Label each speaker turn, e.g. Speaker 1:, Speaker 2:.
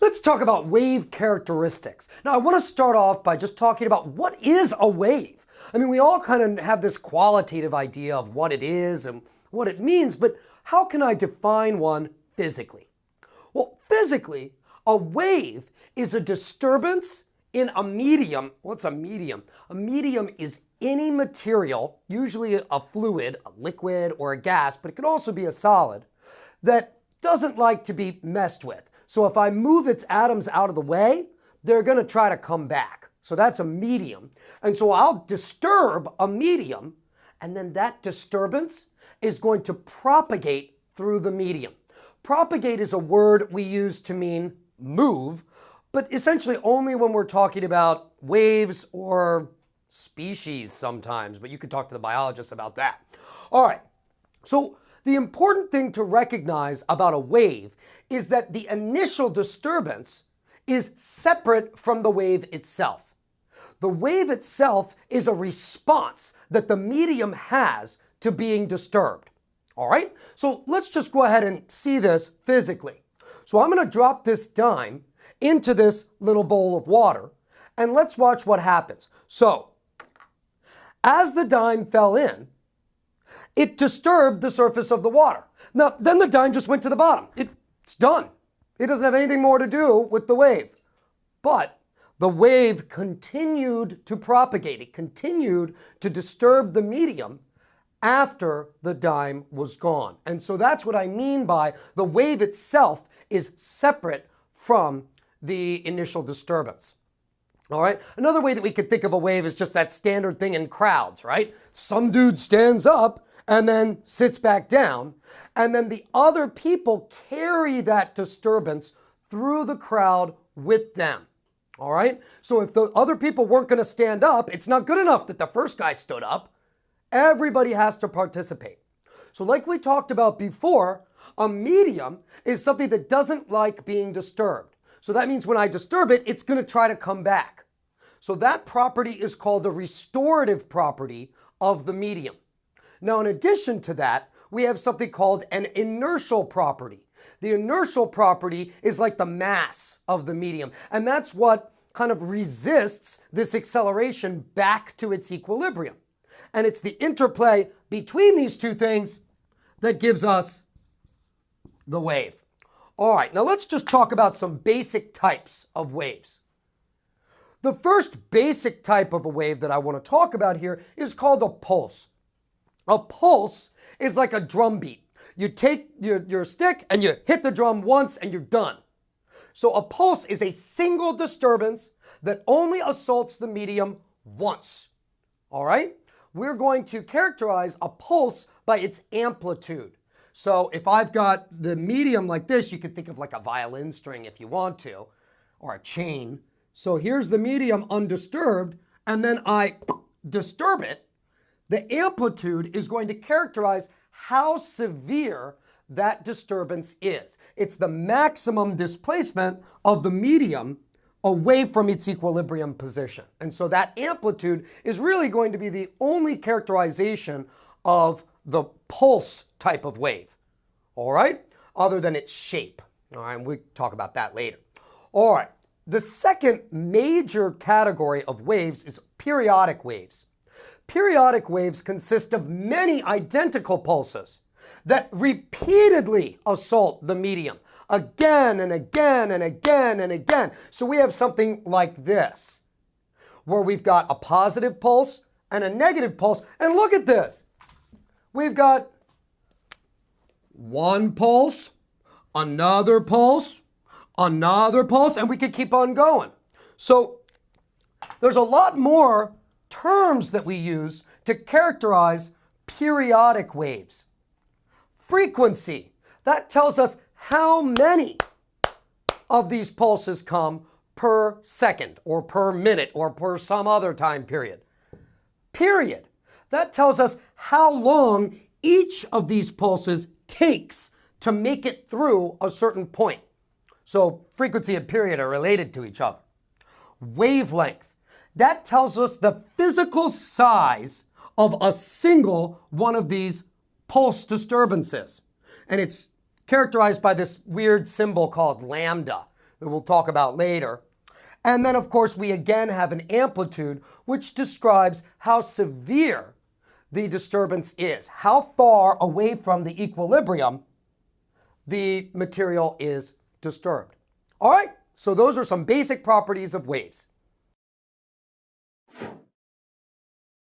Speaker 1: Let's talk about wave characteristics. Now, I want to start off by just talking about what is a wave. I mean, we all kind of have this qualitative idea of what it is and what it means, but how can I define one physically? Well, physically, a wave is a disturbance in a medium. What's a medium? A medium is any material, usually a fluid, a liquid, or a gas, but it can also be a solid, that doesn't like to be messed with. So if I move its atoms out of the way, they're going to try to come back. So that's a medium. And so I'll disturb a medium, and then that disturbance is going to propagate through the medium. Propagate is a word we use to mean move, but essentially only when we're talking about waves or species sometimes, but you could talk to the biologist about that. All right, so the important thing to recognize about a wave is that the initial disturbance is separate from the wave itself. The wave itself is a response that the medium has to being disturbed. All right, so let's just go ahead and see this physically. So I'm going to drop this dime into this little bowl of water, and let's watch what happens. So as the dime fell in, it disturbed the surface of the water. Now, then the dime just went to the bottom. It's done. It doesn't have anything more to do with the wave. But the wave continued to propagate. It continued to disturb the medium after the dime was gone. And so that's what I mean by the wave itself is separate from the initial disturbance. All right. Another way that we could think of a wave is just that standard thing in crowds, right? Some dude stands up and then sits back down, and then the other people carry that disturbance through the crowd with them. All right. So if the other people weren't going to stand up, it's not good enough that the first guy stood up. Everybody has to participate. So like we talked about before, a medium is something that doesn't like being disturbed. So that means when I disturb it, it's going to try to come back. So that property is called the restorative property of the medium. Now, in addition to that, we have something called an inertial property. The inertial property is like the mass of the medium, and that's what kind of resists this acceleration back to its equilibrium. And it's the interplay between these two things that gives us the wave. All right, now let's just talk about some basic types of waves. The first basic type of a wave that I want to talk about here is called a pulse. A pulse is like a drum beat. You take your stick and you hit the drum once and you're done. So a pulse is a single disturbance that only assaults the medium once. All right? We're going to characterize a pulse by its amplitude. So if I've got the medium like this, you could think of like a violin string if you want to, or a chain. So here's the medium undisturbed, and then I disturb it. The amplitude is going to characterize how severe that disturbance is. It's the maximum displacement of the medium away from its equilibrium position. And so that amplitude is really going to be the only characterization of the pulse type of wave, all right, other than its shape. All right, we'll talk about that later. All right, the second major category of waves is periodic waves. Periodic waves consist of many identical pulses that repeatedly assault the medium again and again and again and again. So we have something like this, where we've got a positive pulse and a negative pulse. And look at this. We've got one pulse, another pulse, another pulse, and we could keep on going. So there's a lot more terms that we use to characterize periodic waves. Frequency, that tells us how many of these pulses come per second or per minute or per some other time period. Period, that tells us how long each of these pulses takes to make it through a certain point. So frequency and period are related to each other. Wavelength, that tells us the physical size of a single one of these pulse disturbances. And it's characterized by this weird symbol called lambda that we'll talk about later. And then, of course, we again have an amplitude, which describes how severe the disturbance is, how far away from the equilibrium the material is disturbed. All right, so those are some basic properties of waves.